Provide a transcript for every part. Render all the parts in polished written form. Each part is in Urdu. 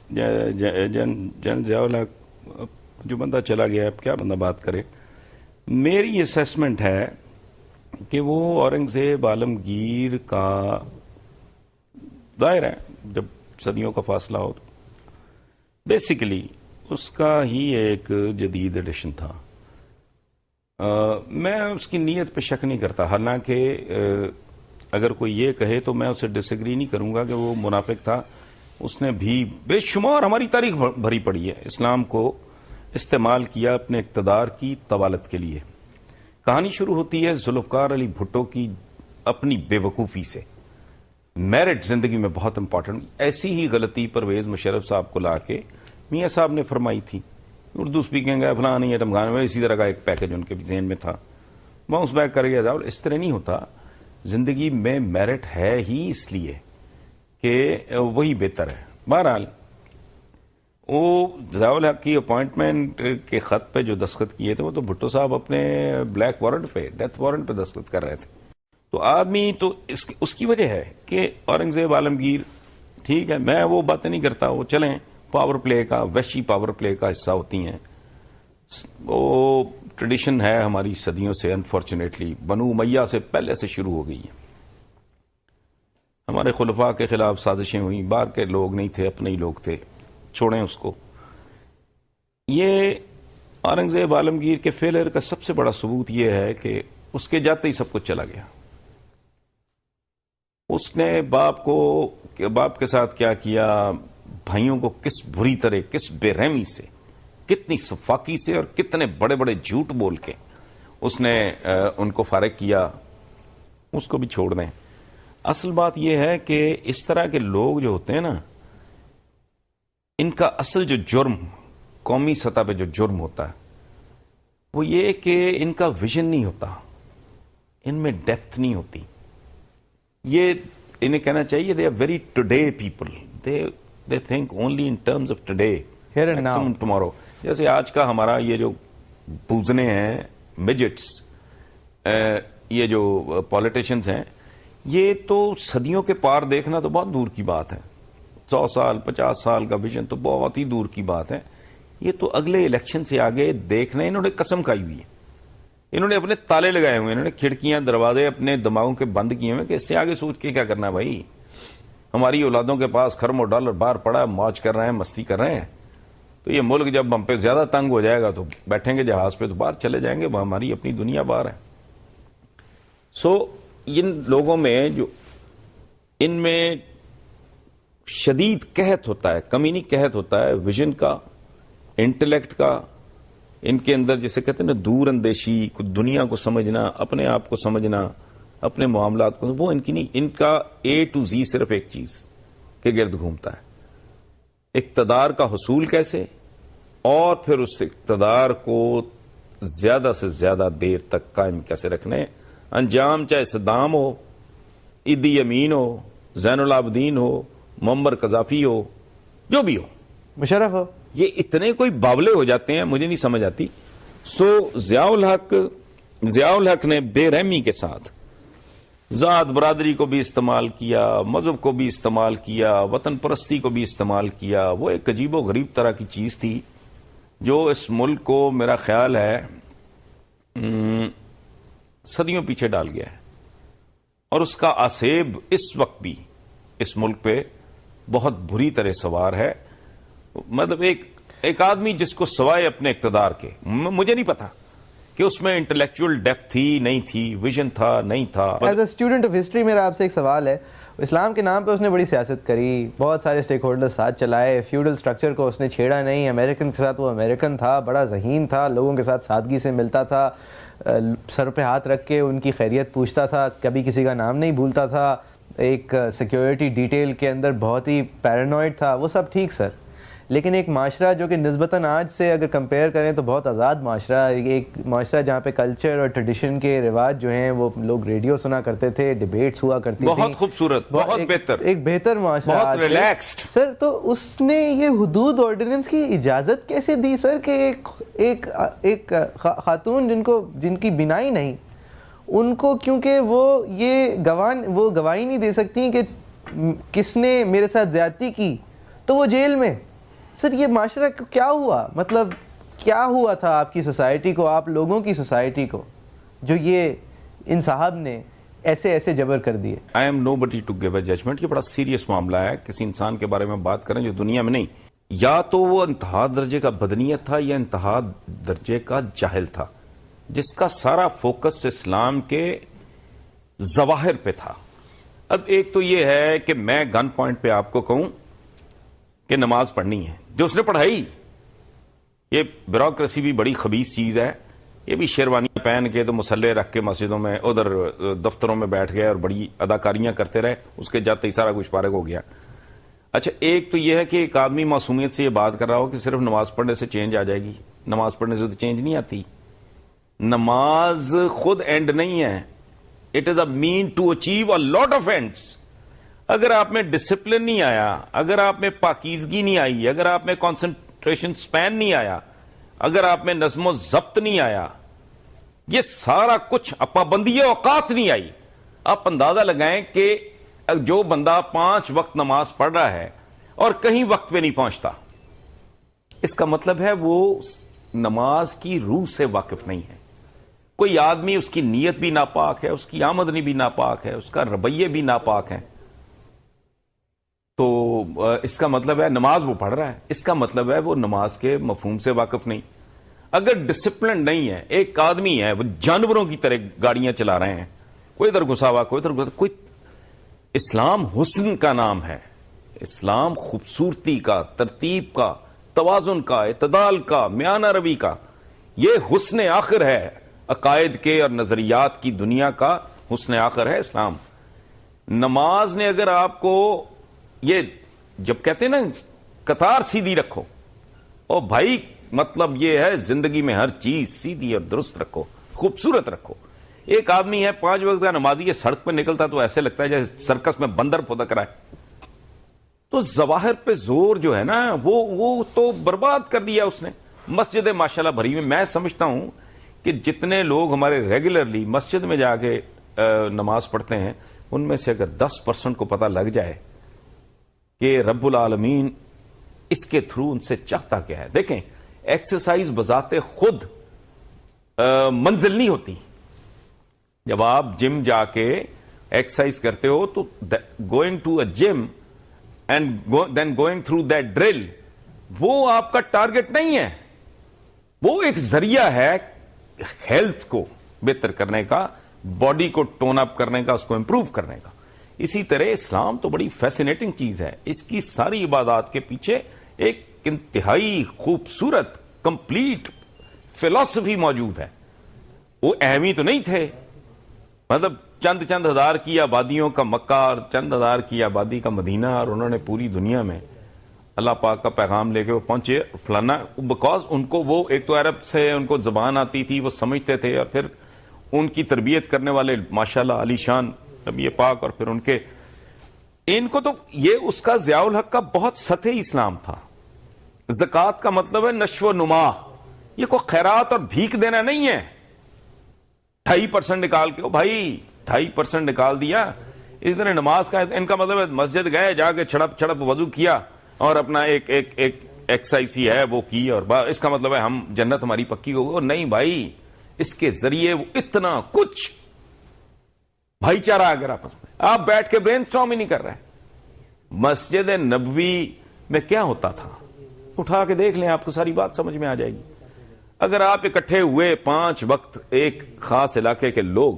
جن ضیاء الحق جو بندہ چلا گیا، اب کیا بندہ بات کرے. میری اسیسمنٹ ہے کہ وہ اورنگزیب عالمگیر کا ظاہر ہے جب صدیوں کا فاصلہ ہو بیسیکلی اس کا ہی ایک جدید ایڈیشن تھا. میں اس کی نیت پہ شک نہیں کرتا، حالانکہ اگر کوئی یہ کہے تو میں اسے ڈس ایگری نہیں کروں گا کہ وہ منافق تھا. اس نے بھی بے شمار ہماری تاریخ بھری پڑی ہے، اسلام کو استعمال کیا اپنے اقتدار کی طوالت کے لیے. کہانی شروع ہوتی ہے ذوالفقار علی بھٹو کی اپنی بے وقوفی سے. میرٹ زندگی میں بہت امپورٹنٹ، ایسی ہی غلطی پرویز مشرف صاحب کو لا کے میاں صاحب نے فرمائی تھی. اردو اسپیکنگ ہے فلاں نہیں ایٹم گانے میں، اسی طرح کا ایک پیکج ان کے ذہن میں تھا، باؤنس بیک کر گیا. اس طرح نہیں ہوتا. زندگی میں میرٹ ہے ہی اس لیے کہ وہی بہتر ہے. بہرحال وہ ضیاء الحق کی اپوائنٹمنٹ کے خط پہ جو دستخط کیے تھے وہ تو بھٹو صاحب اپنے بلیک وارنٹ پہ، ڈیتھ وارنٹ پہ دستخط کر رہے تھے. تو آدمی تو اس کی وجہ ہے کہ اورنگزیب عالمگیر، ٹھیک ہے میں وہ باتیں نہیں کرتا، وہ چلیں پاور پلے کا، وحشی پاور پلے کا حصہ ہوتی ہیں، وہ ٹریڈیشن ہے ہماری صدیوں سے. انفارچونیٹلی بنو امیہ سے پہلے سے شروع ہو گئی ہے. ہمارے خلفاء کے خلاف سازشیں ہوئیں، باہر کے لوگ نہیں تھے، اپنے ہی لوگ تھے، چھوڑیں اس کو. یہ اورنگزیب عالمگیر کے فیلئر کا سب سے بڑا ثبوت یہ ہے کہ اس کے جاتے ہی سب کچھ چلا گیا. اس نے باپ کے ساتھ کیا کیا، بھائیوں کو کس بری طرح، کس بے رحمی سے، کتنی صفاقی سے اور کتنے بڑے بڑے جھوٹ بول کے اس نے ان کو فارغ کیا. اس کو بھی چھوڑ دیں. اصل بات یہ ہے کہ اس طرح کے لوگ جو ہوتے ہیں نا، ان کا اصل جو جرم قومی سطح پہ جو جرم ہوتا ہے وہ یہ کہ ان کا ویژن نہیں ہوتا، ان میں ڈیپتھ نہیں ہوتی. یہ انہیں کہنا چاہیے they are very today people, they think only in terms of today, maximum tomorrow. جیسے آج کا ہمارا یہ جو پوزنے ہیں مڈجٹس، یہ جو پولیٹیشنز ہیں، یہ تو صدیوں کے پار دیکھنا تو بہت دور کی بات ہے. 100 سال 50 سال کا ویژن تو بہت ہی دور کی بات ہے. یہ تو اگلے الیکشن سے آگے دیکھنا، انہوں نے قسم کھائی ہوئی ہے، انہوں نے اپنے تالے لگائے ہوئے ہیں، انہوں نے کھڑکیاں دروازے اپنے دماغوں کے بند کیے ہوئے کہ اس سے آگے سوچ کے کیا کرنا ہے بھائی. ہماری اولادوں کے پاس خرم ڈالر باہر پڑا ہے، موج کر رہے ہیں، مستی کر رہے ہیں. تو یہ ملک جب ہم پہ زیادہ تنگ ہو جائے گا تو بیٹھیں گے جہاز پہ تو باہر چلے جائیں گے، ہماری اپنی دنیا باہر ہے. ان لوگوں میں جو ان میں شدید قحط ہوتا ہے، کمی نہیں قحط ہوتا ہے ویژن کا، انٹلیکٹ کا. ان کے اندر جسے کہتے ہیں نا دور اندیشی، دنیا کو سمجھنا، اپنے آپ کو سمجھنا، اپنے معاملات کو، وہ ان کی نہیں. ان کا A to Z صرف ایک چیز کے گرد گھومتا ہے، اقتدار کا حصول کیسے، اور پھر اس اقتدار کو زیادہ سے زیادہ دیر تک قائم کیسے رکھنے. انجام چاہے صدام ہو، ایدی امین ہو، زین العابدین ہو، معمر قذافی ہو، جو بھی ہو، مشرف ہو، یہ اتنے کوئی باولے ہو جاتے ہیں، مجھے نہیں سمجھ آتی. ضیاء الحق نے بے رحمی کے ساتھ ذات برادری کو بھی استعمال کیا، مذہب کو بھی استعمال کیا، وطن پرستی کو بھی استعمال کیا. وہ ایک عجیب و غریب طرح کی چیز تھی جو اس ملک کو میرا خیال ہے صدیوں پیچھے ڈال گیا ہے، اور اس کا آسیب اس وقت بھی اس ملک پہ بہت بری طرح سوار ہے. مطلب ایک آدمی جس کو سوائے اپنے اقتدار کے، مجھے نہیں پتا کہ اس میں انٹلیکچوئل ڈیپتھ تھی نہیں تھی، ویژن تھا نہیں تھا. As a student of history میرا آپ سے ایک سوال ہے. اسلام کے نام پہ اس نے بڑی سیاست کری، بہت سارے اسٹیک ہولڈر ساتھ چلائے، فیوڈل سٹرکچر کو اس نے چھیڑا نہیں، امریکن کے ساتھ وہ امریکن تھا، بڑا ذہین تھا، لوگوں کے ساتھ سادگی سے ملتا تھا، سر پہ ہاتھ رکھ کے ان کی خیریت پوچھتا تھا، کبھی کسی کا نام نہیں بھولتا تھا، ایک سیکیورٹی ڈیٹیل کے اندر بہت ہی پیرانوئڈ تھا. وہ سب ٹھیک سر، لیکن ایک معاشرہ جو کہ نسبتاً آج سے اگر کمپیئر کریں تو بہت آزاد معاشرہ، ایک معاشرہ جہاں پہ کلچر اور ٹریڈیشن کے رواج جو ہیں وہ لوگ ریڈیو سنا کرتے تھے، ڈیبیٹس ہوا کرتی تھی، بہت خوبصورت، بہت بہتر، ایک بہتر معاشرہ، بہت ریلیکسڈ. سر تو اس نے یہ حدود آرڈیننس کی اجازت کیسے دی سر کہ ایک خاتون جن کی بینائی نہیں، ان کو، کیونکہ وہ گواہی نہیں دے سکتی کہ کس نے میرے ساتھ زیادتی کی تو وہ جیل میں. سر یہ معاشرہ کو کیا ہوا؟ مطلب کیا ہوا تھا آپ کی سوسائٹی کو, آپ لوگوں کی سوسائٹی کو, جو یہ ان صاحب نے ایسے ایسے جبر کر دیے؟ I am nobody to give a judgment. یہ بڑا سیریس معاملہ ہے. کسی انسان کے بارے میں بات کریں جو دنیا میں نہیں, یا تو وہ انتہا درجے کا بدنیت تھا یا انتہا درجے کا جاہل تھا, جس کا سارا فوکس اسلام کے ظواہر پہ تھا. اب ایک تو یہ ہے کہ میں گن پوائنٹ پہ آپ کو کہوں کہ نماز پڑھنی ہے, جو اس نے پڑھائی. یہ بیوروکریسی بھی بڑی خبیث چیز ہے. یہ بھی شیروانی پہن کے تو مسلح رکھ کے مسجدوں میں ادھر دفتروں میں بیٹھ گئے اور بڑی اداکاریاں کرتے رہے, اس کے جاتے ہی سارا کچھ فارغ ہو گیا. اچھا ایک تو یہ ہے کہ ایک آدمی معصومیت سے یہ بات کر رہا ہو کہ صرف نماز پڑھنے سے چینج آ جائے گی. نماز پڑھنے سے تو چینج نہیں آتی. نماز خود اینڈ نہیں ہے. It is a mean to achieve a lot of ends. اگر آپ میں ڈسپلن نہیں آیا, اگر آپ میں پاکیزگی نہیں آئی, اگر آپ میں کنسنٹریشن سپین نہیں آیا, اگر آپ میں نظم و ضبط نہیں آیا, یہ سارا کچھ پابندی اوقات نہیں آئی, آپ اندازہ لگائیں کہ جو بندہ 5 وقت نماز پڑھ رہا ہے اور کہیں وقت پہ نہیں پہنچتا, اس کا مطلب ہے وہ نماز کی روح سے واقف نہیں ہے. کوئی آدمی اس کی نیت بھی ناپاک ہے, اس کی آمدنی بھی ناپاک ہے, اس کا رویے بھی ناپاک ہیں, تو اس کا مطلب ہے نماز وہ پڑھ رہا ہے, اس کا مطلب ہے وہ نماز کے مفہوم سے واقف نہیں. اگر ڈسپلن نہیں ہے, ایک آدمی ہے وہ جانوروں کی طرح گاڑیاں چلا رہے ہیں, کوئی ادھر گھسا ہوا, کوئی ادھر گھسا, کوئی. اسلام حسن کا نام ہے. اسلام خوبصورتی کا, ترتیب کا, توازن کا, اعتدال کا, میانہ روی کا. یہ حسن آخر ہے. عقائد کے اور نظریات کی دنیا کا حسن آخر ہے اسلام. نماز نے اگر آپ کو یہ جب کہتے ہیں نا قطار سیدھی رکھو, او بھائی مطلب یہ ہے زندگی میں ہر چیز سیدھی اور درست رکھو, خوبصورت رکھو. ایک آدمی ہے 5 وقت کا نمازی, یہ سڑک پہ نکلتا تو ایسے لگتا ہے جیسے سرکس میں بندر پھدک رہا ہے. تو ظواہر پہ زور جو ہے نا وہ تو برباد کر دیا اس نے. مسجد ماشاءاللہ بھری ہوئی. میں سمجھتا ہوں کہ جتنے لوگ ہمارے ریگولرلی مسجد میں جا کے نماز پڑھتے ہیں, ان میں سے اگر 10% کو پتہ لگ جائے کہ رب العالمین اس کے تھرو ان سے چاہتا کیا ہے. دیکھیں ایکسرسائز بذات خود منزل نہیں ہوتی. جب آپ جم جا کے ایکسرسائز کرتے ہو تو going to a gym and then going through that drill, وہ آپ کا ٹارگٹ نہیں ہے, وہ ایک ذریعہ ہے ہیلتھ کو بہتر کرنے کا, باڈی کو ٹون اپ کرنے کا, اس کو امپروو کرنے کا. اسی طرح اسلام تو بڑی فیسینیٹنگ چیز ہے. اس کی ساری عبادات کے پیچھے ایک انتہائی خوبصورت کمپلیٹ فلسفی موجود ہے. وہ اہمی تو نہیں تھے, مطلب چند ہزار کی آبادیوں کا مکہ اور چند ہزار کی آبادی کا مدینہ, اور انہوں نے پوری دنیا میں اللہ پاک کا پیغام لے کے وہ پہنچے فلانا. بیکاز ان کو وہ ایک تو عرب سے ان کو زبان آتی تھی, وہ سمجھتے تھے, اور پھر ان کی تربیت کرنے والے ماشاءاللہ علی شان نبی پاک, اور پھر ان کو تو یہ اس کا ضیاء الحق کا بہت سطحی اسلام تھا. زکوٰۃ کا مطلب ہے نشو و نما, یہ کوئی خیرات اور بھیک دینا نہیں ہے. 2.5% نکال کے, بھائی 2.5% نکال دیا. اس طرح نماز کا ان کا مطلب ہے مسجد گئے, جا کے چھڑپ وضو کیا اور اپنا ایک ایکسرسائز ہی ہے وہ کی, اور اس کا مطلب ہے ہم جنت ہماری پکی ہو گئی. نہیں بھائی, اس کے ذریعے وہ اتنا کچھ بھائی چارہ اگر آپس میں آپ بیٹھ کے برین سٹارم ہی نہیں کر رہے. مسجد نبوی میں کیا ہوتا تھا, اٹھا کے دیکھ لیں, آپ کو ساری بات سمجھ میں آ جائے گی. اگر آپ اکٹھے ہوئے 5 وقت ایک خاص علاقے کے لوگ,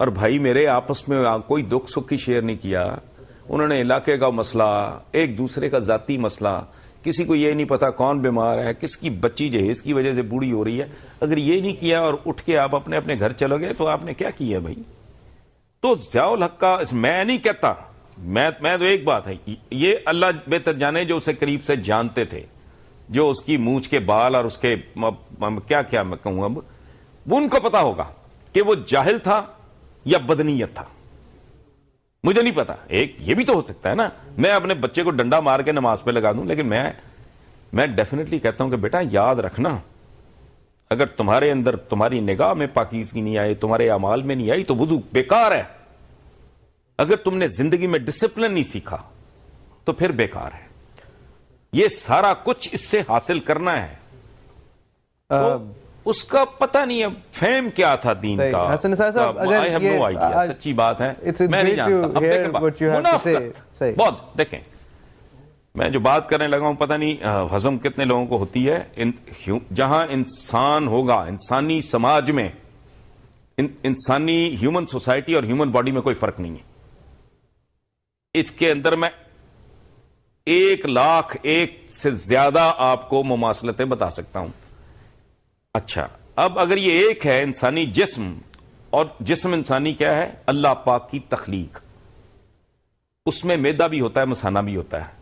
اور بھائی میرے آپس میں کوئی دکھ سکھ کی شیئر نہیں کیا, انہوں نے علاقے کا مسئلہ, ایک دوسرے کا ذاتی مسئلہ, کسی کو یہ نہیں پتا کون بیمار ہے, کس کی بچی جہیز کی وجہ سے بوڑھی ہو رہی ہے, اگر یہ نہیں کیا اور اٹھ کے آپ اپنے اپنے گھر چلو گے تو آپ نے کیا کیا بھائی. تو ضیاء الحق کا میں نہیں کہتا, میں تو ایک بات ہے, یہ اللہ بہتر جانے جو اسے قریب سے جانتے تھے, جو اس کی مونچھ کے بال اور اس کے کیا میں کہوں اب, ان کو پتا ہوگا کہ وہ جاہل تھا یا بدنیت تھا. مجھے نہیں پتا. ایک یہ بھی تو ہو سکتا ہے نا, میں اپنے بچے کو ڈنڈا مار کے نماز پہ لگا دوں, لیکن میں ڈیفینیٹلی کہتا ہوں کہ بیٹا یاد رکھنا, اگر تمہارے اندر تمہاری نگاہ میں پاکیزگی نہیں آئی, تمہارے اعمال میں نہیں آئی, تو وضو بیکار ہے. اگر تم نے زندگی میں ڈسپلن نہیں سیکھا تو پھر بیکار ہے. یہ سارا کچھ اس سے حاصل کرنا ہے تو اس کا پتہ نہیں ہے فہم کیا تھا دین کا. حسن نثار صاحب اگر I have no idea. سچی بات ہے میں نہیں جانتا. اب دیکھیں منافقت بہت دیکھیں میں جو بات کرنے لگا ہوں پتہ نہیں ہضم کتنے لوگوں کو ہوتی ہے. جہاں انسان ہوگا انسانی سماج میں انسانی ہیومن سوسائٹی اور ہیومن باڈی میں کوئی فرق نہیں ہے. اس کے اندر میں 1,00,001 سے زیادہ آپ کو مماثلتیں بتا سکتا ہوں. اچھا اب اگر یہ ایک ہے انسانی جسم اور جسم انسانی کیا ہے اللہ پاک کی تخلیق, اس میں میدا بھی ہوتا ہے مثانہ بھی ہوتا ہے.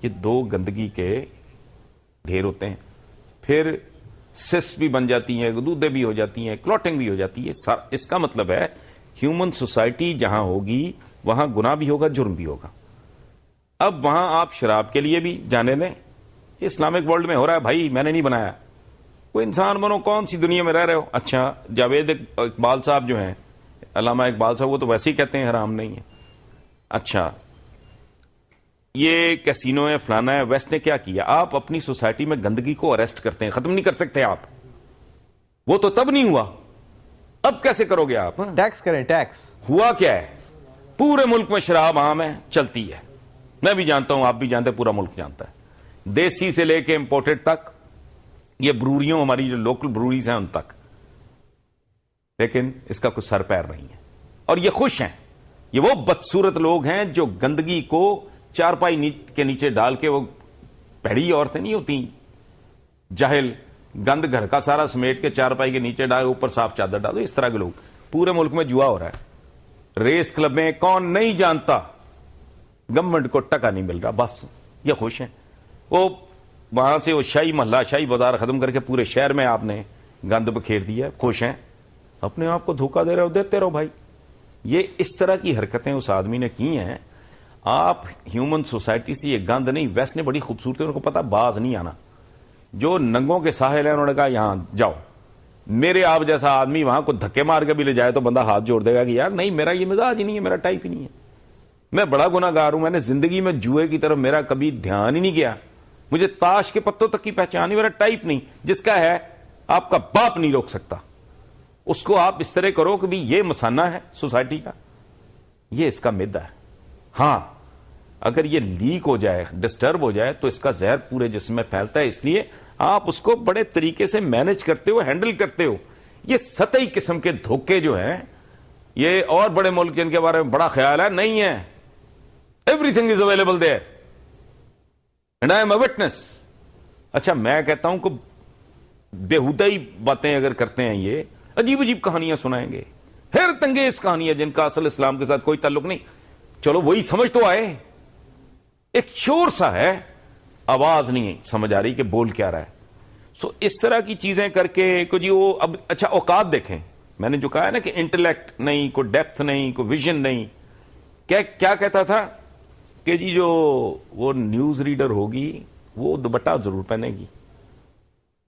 یہ دو گندگی کے ڈھیر ہوتے ہیں. پھر سس بھی بن جاتی ہیں گدودیں بھی ہو جاتی ہیں کلوٹنگ بھی ہو جاتی ہے. اس کا مطلب ہے ہیومن سوسائٹی جہاں ہوگی وہاں گناہ بھی ہوگا جرم بھی ہوگا. اب وہاں آپ شراب کے لیے بھی جانے لیں اسلامک ورلڈ میں ہو رہا ہے بھائی میں نے نہیں بنایا. کوئی انسان بنو کون سی دنیا میں رہ رہے ہو. اچھا جاوید اقبال صاحب جو ہیں علامہ اقبال صاحب وہ تو ویسے ہی کہتے ہیں حرام نہیں ہے. اچھا یہ کیسینو ہے فلانا ہے. ویسٹ نے کیا کیا آپ اپنی سوسائٹی میں گندگی کو اریسٹ کرتے ہیں ختم نہیں کر سکتے آپ. وہ تو تب نہیں ہوا اب کیسے کرو گے آپ. ٹیکس کریں ٹیکس. ہوا کیا ہے پورے ملک میں شراب عام ہے چلتی ہے. میں بھی جانتا ہوں آپ بھی جانتے ہیں پورا ملک جانتا ہے. دیسی سے لے کے امپورٹڈ تک یہ بروریوں ہماری جو لوکل بروریز ہیں ان تک. لیکن اس کا کوئی سر پیر نہیں ہے اور یہ خوش ہیں. یہ وہ بدصورت لوگ ہیں جو گندگی کو چارپائی کے نیچے ڈال کے وہ پیڑی عورتیں نہیں ہوتی جاہل گند گھر کا سارا سمیٹ کے چارپائی کے نیچے ڈال اوپر صاف چادر ڈالو. اس طرح کے لوگ پورے ملک میں جوا ہو رہا ہے. ریس کلب میں کون نہیں جانتا گورنمنٹ کو ٹکا نہیں مل رہا بس یہ خوش ہیں. وہ وہاں سے وہ شاہی محلہ شاہی بازار ختم کر کے پورے شہر میں آپ نے گند بکھیر دیا. خوش ہیں اپنے آپ کو دھوکہ دے رہے ہو دیتے رہو بھائی. یہ اس طرح کی حرکتیں اس آدمی نے کی ہیں. آپ ہیومن سوسائٹی سے یہ گند نہیں. ویسٹ نے بڑی خوبصورتی ان کو پتا باز نہیں آنا. جو ننگوں کے ساحل ہیں انہوں نے کہا یہاں جاؤ. میرے آپ جیسا آدمی وہاں کو دھکے مار کے بھی لے جائے تو بندہ ہاتھ جوڑ دے گا کہ یار نہیں میرا یہ مزاج ہی نہیں ہے میرا ٹائپ ہی نہیں ہے. میں بڑا گناہ گار ہوں. میں نے زندگی میں جوئے کی طرف میرا کبھی دھیان ہی نہیں گیا. مجھے تاش کے پتوں تک کی پہچان نہیں. میرا ٹائپ نہیں. جس کا ہے آپ کا باپ نہیں روک سکتا. اس کو آپ اس طرح کرو کہ بھی یہ مسانہ ہے سوسائٹی کا یہ اس کا میدا ہے. ہاں اگر یہ لیک ہو جائے ڈسٹرب ہو جائے تو اس کا زہر پورے جسم میں پھیلتا ہے. اس لیے آپ اس کو بڑے طریقے سے مینج کرتے ہو ہینڈل کرتے ہو. یہ سطحی قسم کے دھوکے جو ہیں یہ اور بڑے ملک جن کے بارے میں بڑا خیال ہے نہیں ہے. Every thing is available there and I am a witness. اچھا میں کہتا ہوں کہ بےہودہ ہی باتیں اگر کرتے ہیں یہ عجیب عجیب کہانیاں سنائیں گے حیرت انگیز کہانیاں جن کا اصل اسلام کے ساتھ کوئی تعلق نہیں. چلو وہی سمجھ تو آئے. ایک شور سا ہے آواز نہیں سمجھ آ رہی کہ بول کیا رہا ہے. سو اس طرح کی چیزیں کر کے کو جی وہ اب اچھا اوقات دیکھیں. میں نے جو کہا ہے نا کہ انٹلیکٹ نہیں کوئی ڈیپتھ نہیں کوئی ویژن نہیں. کیا کہتا تھا کہ جی جو وہ نیوز ریڈر ہوگی وہ دوپٹہ ضرور پہنے گی.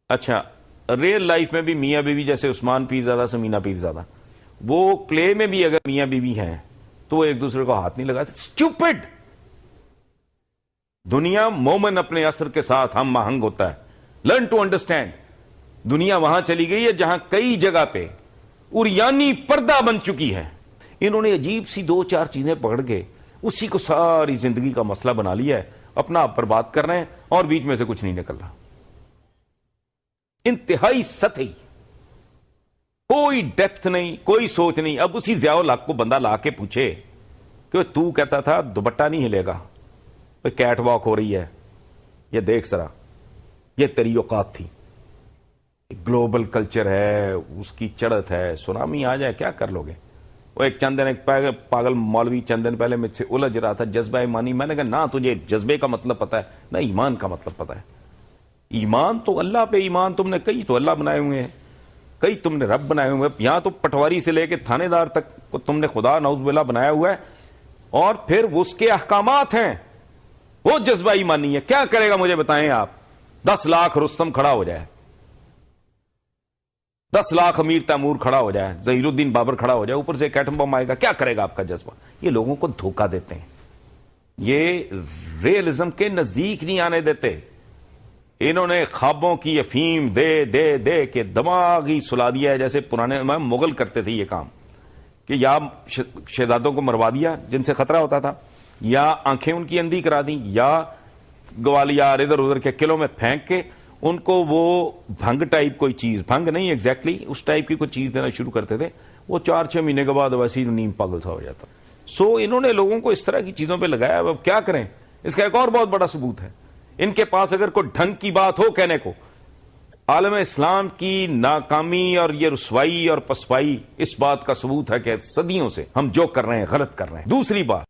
اچھا ریئل لائف میں بھی میاں بیوی جیسے عثمان پیرزادہ سے مینا پیرزادہ وہ پلے میں بھی اگر میاں بیوی ہیں تو وہ ایک دوسرے کو ہاتھ نہیں لگاتے. اسٹوپڈ. دنیا مومن اپنے اثر کے ساتھ ہم آہنگ ہوتا ہے. Learn to understand. دنیا وہاں چلی گئی ہے جہاں کئی جگہ پہ اریانی پردہ بن چکی ہے. انہوں نے عجیب سی 2-4 چیزیں پکڑ کے اسی کو ساری زندگی کا مسئلہ بنا لیا ہے. اپنا آپ پر بات کر رہے ہیں اور بیچ میں سے کچھ نہیں نکل رہا. انتہائی سطحی کوئی ڈیپتھ نہیں کوئی سوچ نہیں. اب اسی ضیاء الحق کو بندہ لا کے پوچھے کہ تو کہتا تھا دوپٹہ نہیں ہلے گا کیٹ واک ہو رہی ہے یہ دیکھ ذرا یہ تیری اوقات تھی. گلوبل کلچر ہے اس کی چڑھت ہے سونامی آ جائے کیا کر لو گے. وہ ایک چند دن ایک پاگل مولوی چند دن پہلے مجھ سے الجھ رہا تھا جذبہ ایمانی. میں نے کہا نہ تجھے جذبے کا مطلب پتا ہے نہ ایمان کا مطلب پتا ہے. ایمان تو اللہ پہ ایمان تم نے کئی تو اللہ بنائے ہوئے ہیں کئی تم نے رب بنائے ہوئے ہیں. یہاں تو پٹواری سے لے کے تھانے دار تک تم نے خدا نعوذ باللہ بنایا ہوا ہے اور پھر اس کے احکامات ہیں. وہ جذبہ ایمانی ہے. کیا کرے گا مجھے بتائیں آپ. 10 لاکھ رستم کھڑا ہو جائے 10 لاکھ امیر تیمور کھڑا ہو جائے ظہیر الدین بابر کھڑا ہو جائے اوپر سے ایک ایٹم بم آئے گا کیا کرے گا آپ کا جذبہ. یہ لوگوں کو دھوکہ دیتے ہیں. یہ ریئلزم کے نزدیک نہیں آنے دیتے. انہوں نے خوابوں کی افیم دے دے دے کے دماغی سلا دیا ہے. جیسے پرانے مغل کرتے تھے یہ کام کہ یا شہزادوں کو مروا دیا جن سے خطرہ ہوتا تھا, یا آنکھیں ان کی اندھی کرا دیں, یا گوالیار ادھر ادھر کے قلعوں میں پھینک کے ان کو وہ بھنگ ٹائپ کوئی چیز, بھنگ نہیں ایگزیکٹلی اس ٹائپ کی کوئی چیز دینا شروع کرتے تھے. وہ 4-6 مہینے کے بعد ویسے ہی نیم پاگل سا ہو جاتا. سو انہوں نے لوگوں کو اس طرح کی چیزوں پہ لگایا. اب کیا کریں؟ اس کا ایک اور بہت بڑا ثبوت ہے. ان کے پاس اگر کوئی ڈھنگ کی بات ہو کہنے کو, عالم اسلام کی ناکامی اور یہ رسوائی اور پسپائی اس بات کا ثبوت ہے کہ صدیوں سے ہم جو کر رہے ہیں غلط کر رہے ہیں. دوسری بات,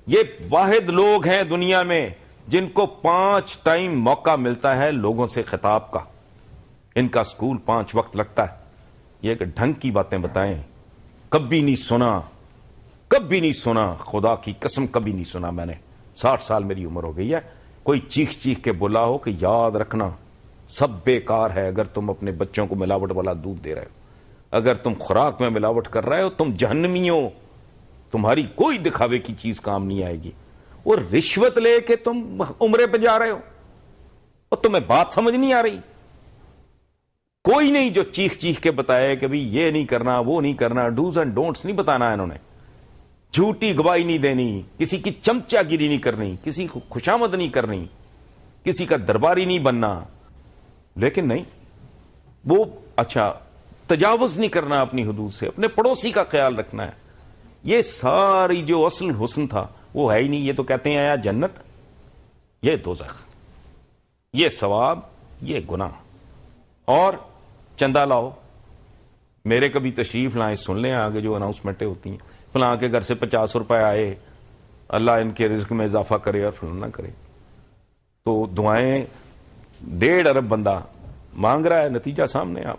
یہ واحد لوگ ہیں دنیا میں جن کو 5 ٹائم موقع ملتا ہے لوگوں سے خطاب کا. ان کا سکول 5 وقت لگتا ہے. یہ کہ ڈھنگ کی باتیں بتائیں, کبھی نہیں سنا, کبھی نہیں سنا, خدا کی قسم کبھی نہیں سنا میں نے. 60 سال میری عمر ہو گئی ہے. کوئی چیخ چیخ کے بولا ہو کہ یاد رکھنا سب بیکار ہے اگر تم اپنے بچوں کو ملاوٹ والا دودھ دے رہے ہو, اگر تم خوراک میں ملاوٹ کر رہے ہو تم جہنمی ہو, تمہاری کوئی دکھاوے کی چیز کام نہیں آئے گی. اور رشوت لے کے تم عمرے پہ جا رہے ہو اور تمہیں بات سمجھ نہیں آ رہی. کوئی نہیں جو چیخ چیخ کے بتائے کہ بھئی یہ نہیں کرنا وہ نہیں کرنا, ڈوز اینڈ ڈونٹس نہیں بتانا انہوں نے, جھوٹی گواہی نہیں دینی, کسی کی چمچہ گیری نہیں کرنی, کسی کو خوشامد نہیں کرنی, کسی کا درباری نہیں بننا. لیکن نہیں, وہ اچھا تجاوز نہیں کرنا اپنی حدود سے, اپنے پڑوسی کا خیال رکھنا ہے. یہ ساری جو اصل حسن تھا وہ ہے ہی نہیں. یہ تو کہتے ہیں یا جنت, یہ دوزخ, یہ ثواب, یہ گناہ, اور چندہ لاؤ. میرے کبھی تشریف لائیں, سن لیں آگے جو اناؤنسمنٹیں ہوتی ہیں, فلاں کے گھر سے 50 روپے آئے, اللہ ان کے رزق میں اضافہ کرے اور فلاں نہ کرے. تو دعائیں 1.5 ارب بندہ مانگ رہا ہے, نتیجہ سامنے آپ.